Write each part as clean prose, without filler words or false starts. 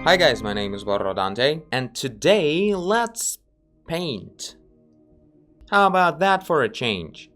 Hi guys, my name is Borrodante, and today let's paint. How about that for a change?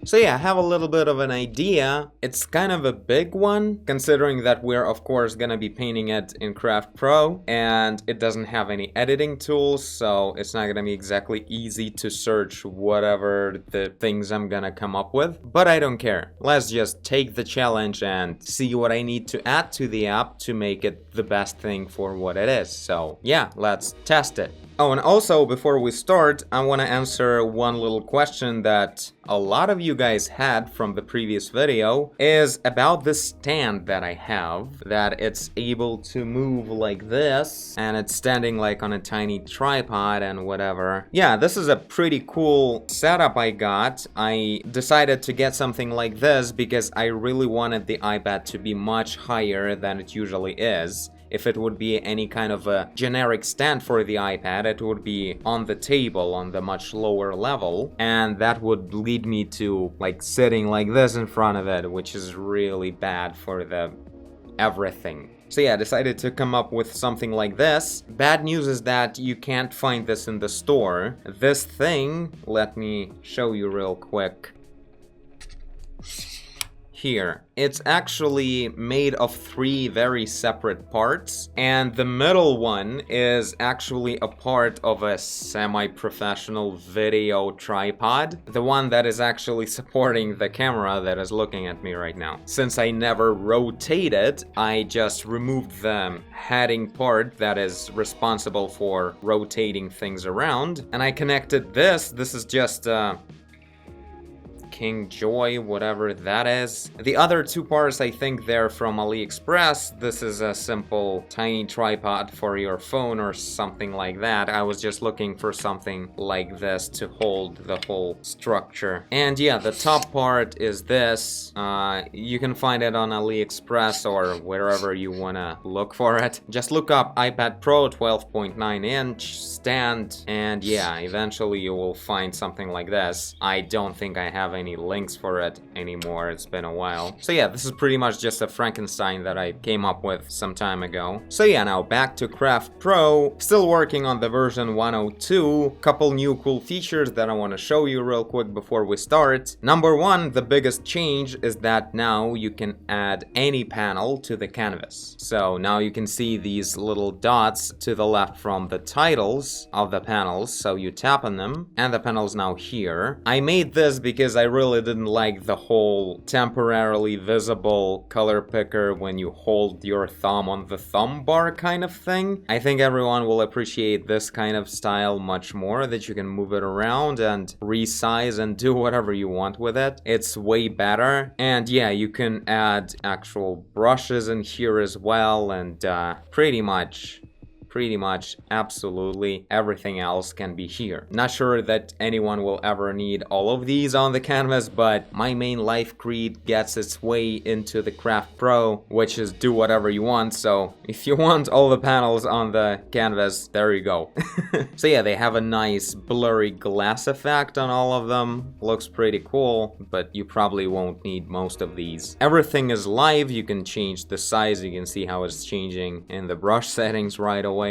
So yeah, I have a little bit of an idea. It's kind of a big one, considering that we're of course gonna be painting it in Craft Pro, and it doesn't have any editing tools, so it's not gonna be exactly easy to search whatever the things I'm gonna come up with. But I don't care. Let's just take the challenge and see what I need to add to the app to make it the best thing for what it is. So yeah, let's test it. Oh, and also, before we start, I want to answer one little question that a lot of you guys had from the previous video, is about this stand that I have, that it's able to move like this, and it's standing like on a tiny tripod and whatever. Yeah, this is a pretty cool setup I got. I decided to get something like this because I really wanted the iPad to be much higher than it usually is. If it would be any kind of a generic stand for the iPad, it would be on the table on the much lower level, and that would lead me to like sitting like this in front of it, which is really bad for the everything. So yeah, I decided to come up with something like this. Bad news is that you can't find this in the store. This thing, let me show you real quick. Here. It's actually made of 3 very separate parts, and the middle one is actually a part of a semi-professional video tripod, the one that is actually supporting the camera that is looking at me right now. Since I never rotate it, I just removed the heading part that is responsible for rotating things around, and I connected this. This is just King Joy, whatever that is. The other 2 parts, I think they're from AliExpress. This is a simple tiny tripod for your phone or something like that. I was just looking for something like this to hold the whole structure. And yeah, the top part is this. You can find it on AliExpress or wherever you wanna look for it. Just look up iPad Pro 12.9-inch stand, and yeah, eventually you will find something like this. I don't think I have any links for it anymore, it's been a while. So yeah, this is pretty much just a Frankenstein that I came up with some time ago. So yeah, now back to Craft Pro, still working on the version 102. Couple new cool features that I want to show you real quick before we start. Number 1, the biggest change is that now you can add any panel to the canvas. So now you can see these little dots to the left from the titles of the panels, so you tap on them and the panel's now here. I made this because I really didn't like the whole temporarily visible color picker when you hold your thumb on the thumb bar kind of thing. I think everyone will appreciate this kind of style much more, that you can move it around and resize and do whatever you want with it. It's way better. And yeah, you can add actual brushes in here as well, and pretty much absolutely everything else can be here. Not sure that anyone will ever need all of these on the canvas, but my main life creed gets its way into the Craft Pro, which is do whatever you want. So if you want all the panels on the canvas, there you go. So yeah, they have a nice blurry glass effect on all of them. Looks pretty cool, but you probably won't need most of these. Everything is live. You can change the size. You can see how it's changing in the brush settings right away.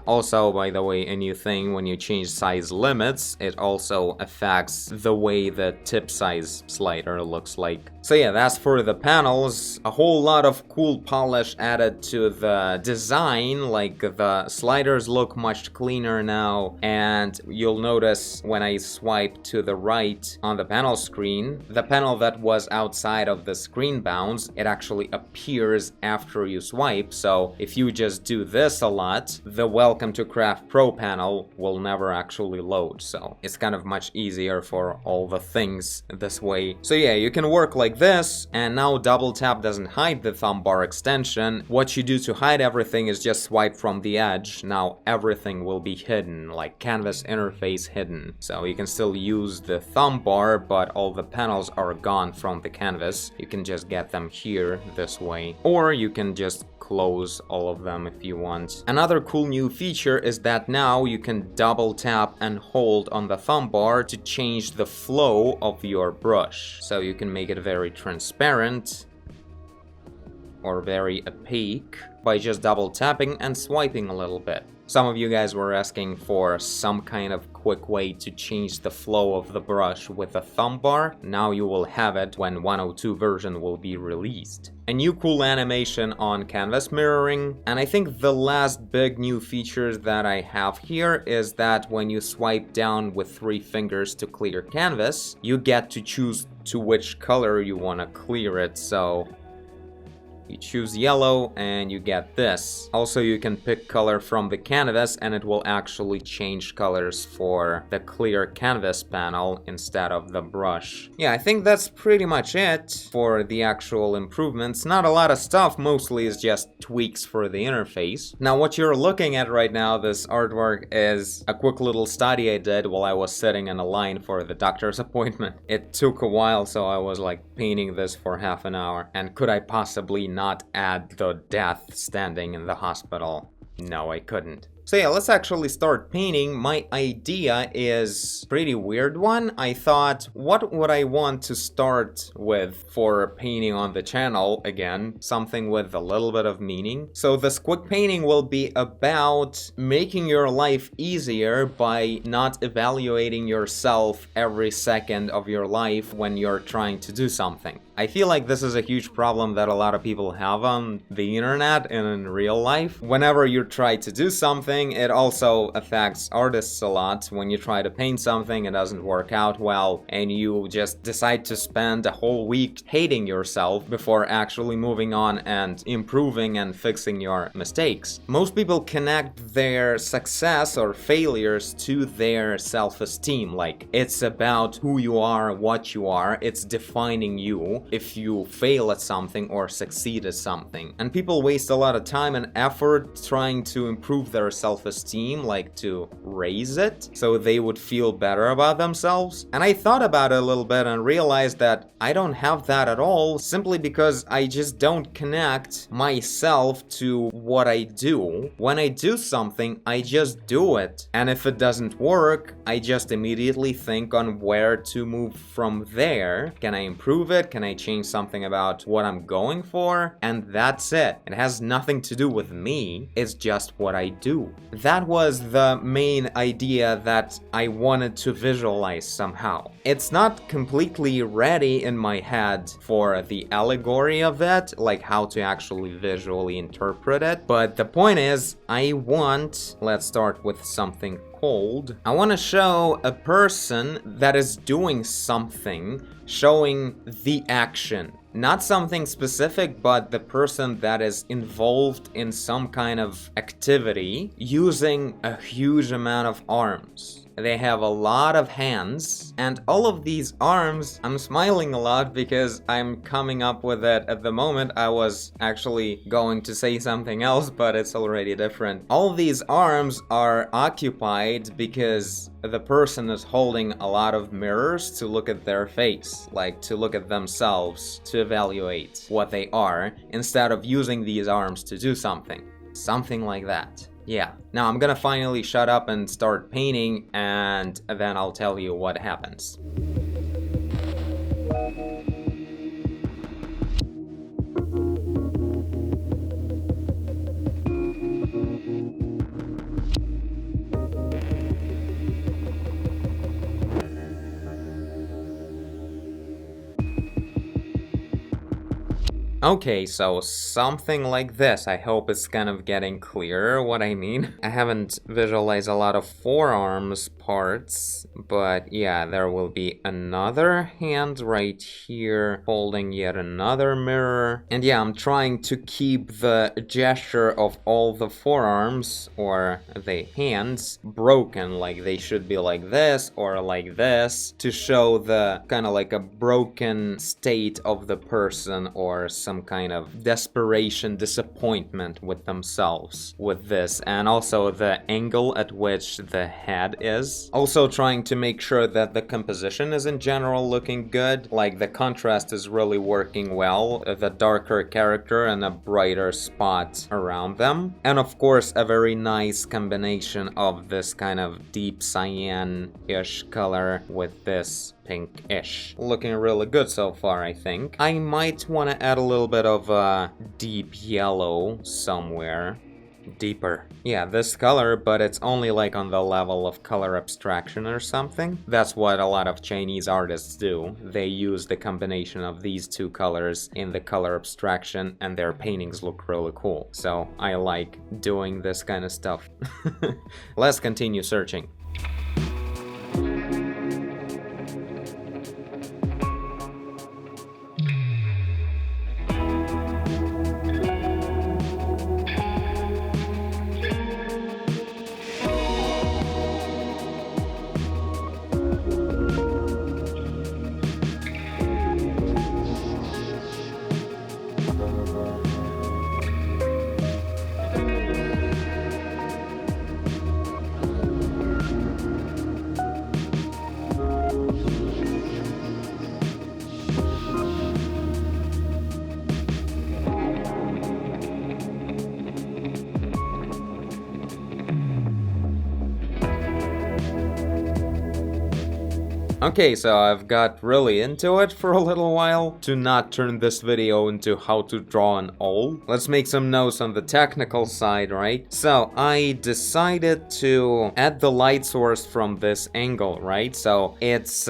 Also, by the way, a new thing, when you change size limits, it also affects the way the tip size slider looks like. So yeah, that's for the panels. A whole lot of cool polish added to the design, like the sliders look much cleaner now, and you'll notice when I swipe to the right on the panel screen, the panel that was outside of the screen bounds, it actually appears after you swipe. So if you just do this a lot, the Welcome to Craft Pro panel will never actually load, so it's kind of much easier for all the things this way. So yeah, you can work like this, and now double tap doesn't hide the thumb bar extension. What you do to hide everything is just swipe from the edge. Now everything will be hidden, like canvas interface hidden. So you can still use the thumb bar, but all the panels are gone from the canvas. You can just get them here this way, or you can just close all of them if you want. Another cool new feature is that now you can double tap and hold on the thumb bar to change the flow of your brush. So you can make it very transparent. or very opaque by just double tapping and swiping a little bit. Some of you guys were asking for some kind of quick way to change the flow of the brush with a thumb bar. Now you will have it when 102 version will be released. A new cool animation on canvas mirroring, and I think the last big new features that I have here is that when you swipe down with 3 fingers to clear canvas, you get to choose to which color you want to clear it. So you choose yellow and you get this. Also, you can pick color from the canvas and it will actually change colors for the clear canvas panel instead of the brush. Yeah, I think that's pretty much it for the actual improvements. Not a lot of stuff, mostly is just tweaks for the interface. Now, what you're looking at right now, this artwork, is a quick little study I did while I was sitting in a line for the doctor's appointment. It took a while, so I was like painting this for half an hour. And could I possibly not add the death standing in the hospital? No, I couldn't. So yeah, let's actually start painting. My idea is a pretty weird one. I thought, what would I want to start with for painting on the channel? Again, something with a little bit of meaning. So this quick painting will be about making your life easier by not evaluating yourself every second of your life when you're trying to do something. I feel like this is a huge problem that a lot of people have on the internet and in real life. Whenever you try to do something, it also affects artists a lot. When you try to paint something, it doesn't work out well, and you just decide to spend a whole week hating yourself before actually moving on and improving and fixing your mistakes. Most people connect their success or failures to their self-esteem. Like, it's about who you are, what you are, it's defining you if you fail at something or succeed at something. And people waste a lot of time and effort trying to improve their self-esteem, like to raise it, so they would feel better about themselves. And I thought about it a little bit and realized that I don't have that at all, simply because I just don't connect myself to what I do. When I do something, I just do it. And if it doesn't work, I just immediately think on where to move from there. Can I improve it? Can I change something about what I'm going for? And that's it. It has nothing to do with me. It's just what I do. That was the main idea that I wanted to visualize somehow. It's not completely ready in my head for the allegory of it, like how to actually visually interpret it. But the point is, let's start with something cold. I want to show a person that is doing something, showing the action. Not something specific, but the person that is involved in some kind of activity using a huge amount of arms. They have a lot of hands, and all of these arms, I'm smiling a lot because I'm coming up with it at the moment. I was actually going to say something else, but it's already different. All of these arms are occupied because the person is holding a lot of mirrors to look at their face, like to look at themselves, to evaluate what they are, instead of using these arms to do something. Something like that. Yeah. Now I'm gonna finally shut up and start painting, and then I'll tell you what happens. Okay, so something like this. I hope it's kind of getting clearer what I mean. I haven't visualized a lot of forearms parts, but yeah, there will be another hand right here holding yet another mirror. And yeah, I'm trying to keep the gesture of all the forearms or the hands broken, like they should be like this or like this, to show the kind of like a broken state of the person or some kind of desperation, disappointment with themselves with this, and also the angle at which the head is. Also trying to make sure that the composition is in general looking good, like the contrast is really working well, the darker character and a brighter spot around them. And of course a very nice combination of this kind of deep cyan-ish color with this pinkish. Looking really good so far, I think. I might want to add a little bit of deep yellow somewhere. Deeper. Yeah, this color, but it's only like on the level of color abstraction or something. That's what a lot of Chinese artists do. They use the combination of these two colors in the color abstraction and their paintings look really cool. So I like doing this kind of stuff. Let's continue searching. Okay, so I've got really into it for a little while to not turn this video into how to draw an owl. Let's make some notes on the technical side, right? So I decided to add the light source from this angle, right? So it's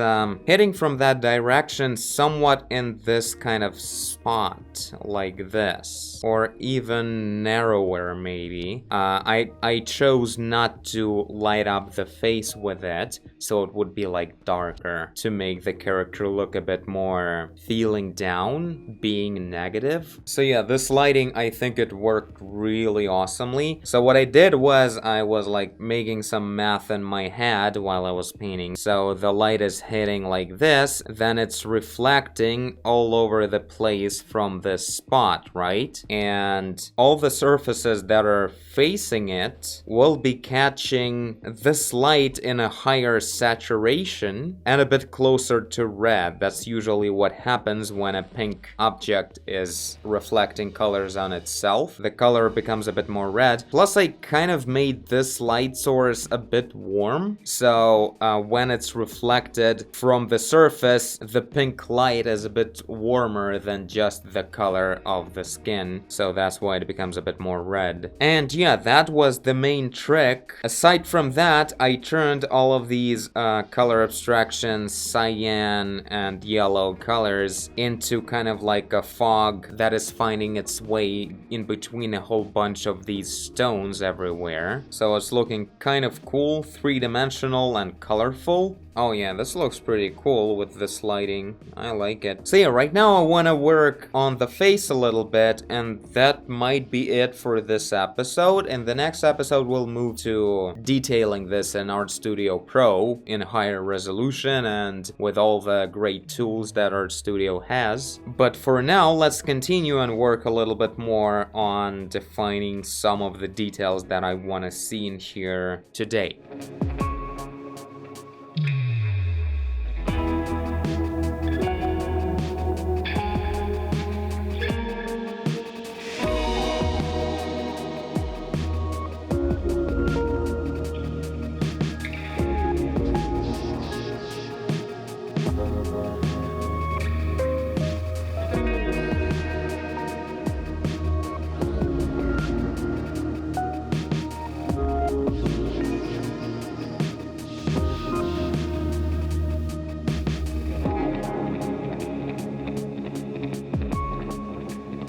hitting from that direction somewhat in this kind of spot, like this, or even narrower maybe. I chose not to light up the face with it, so it would be like darker to make the character look a bit more feeling down, being negative. So yeah, this lighting, I think it worked really awesomely. So what I did was I was like making some math in my head while I was painting. So the light is hitting like this, then it's reflecting all over the place from this spot, right? And all the surfaces that are facing it will be catching this light in a higher saturation and a bit closer to red. That's usually what happens when a pink object is reflecting colors on itself. The color becomes a bit more red. Plus, I kind of made this light source a bit warm. So when it's reflected from the surface, the pink light is a bit warmer than just the color of the skin. So that's why it becomes a bit more red. And yeah, that was the main trick. Aside from that, I turned all of these color abstractions, cyan and yellow colors, into kind of like a fog that is finding its way in between a whole bunch of these stones everywhere. So it's looking kind of cool, three-dimensional and colorful. Oh yeah, this looks pretty cool with this lighting. I like it. So yeah, right now I want to work on the face a little bit, and that might be it for this episode. In the next episode, we'll move to detailing this in Art Studio Pro in higher resolution and with all the great tools that Art Studio has. But for now, let's continue and work a little bit more on defining some of the details that I want to see in here today.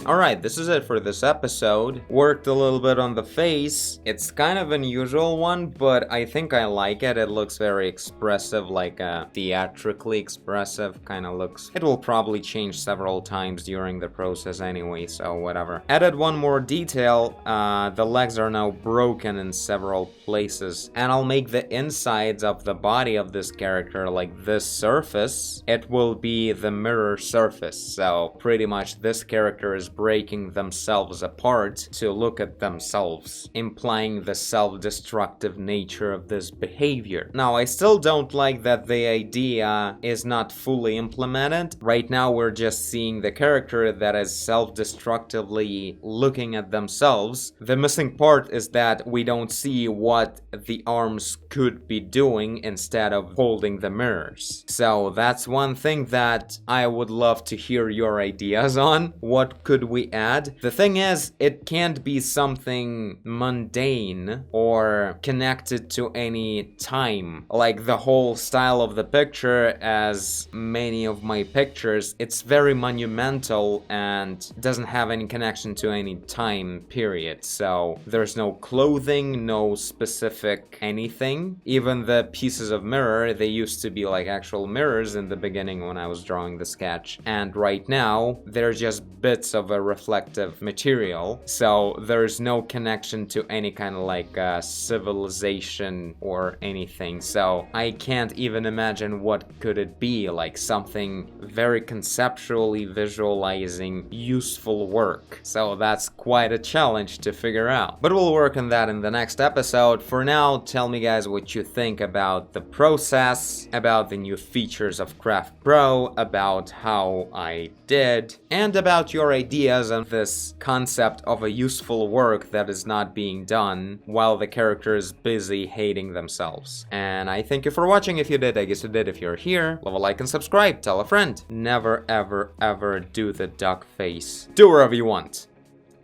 Alright, this is it for this episode. Worked a little bit on the face. It's kind of an unusual one, but I think I like it. It looks very expressive, like theatrically expressive kind of looks. It will probably change several times during the process anyway, so whatever. Added one more detail. The legs are now broken in several places, and I'll make the insides of the body of this character like this surface. It will be the mirror surface, so pretty much this character is breaking themselves apart to look at themselves, implying the self-destructive nature of this behavior. Now, I still don't like that the idea is not fully implemented. Right now, we're just seeing the character that is self-destructively looking at themselves. The missing part is that we don't see what the arms could be doing instead of holding the mirrors. So that's one thing that I would love to hear your ideas on. What could we add? The thing is, it can't be something mundane or connected to any time. Like the whole style of the picture, as many of my pictures, it's very monumental and doesn't have any connection to any time period. So there's no clothing, no specific anything. Even the pieces of mirror, they used to be like actual mirrors in the beginning when I was drawing the sketch, and right now they're just bits of a reflective material, so there's no connection to any kind of like civilization or anything. So I can't even imagine what could it be, like something very conceptually visualizing useful work. So that's quite a challenge to figure out, but we'll work on that in the next episode. For now, tell me guys what you think about the process, about the new features of Craft Pro, about how I did, and about your ideas on this concept of a useful work that is not being done while the character is busy hating themselves. And I thank you for watching. If you did, I guess you did. If you're here, leave a like and subscribe. Tell a friend. Never ever ever do the duck face. Do whatever you want,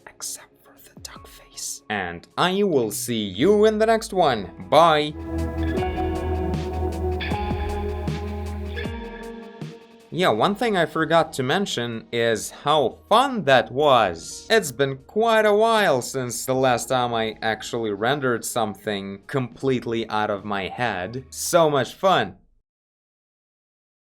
except for the duck face. And I will see you in the next one. Bye! Yeah, one thing I forgot to mention is how fun that was. It's been quite a while since the last time I actually rendered something completely out of my head. So much fun.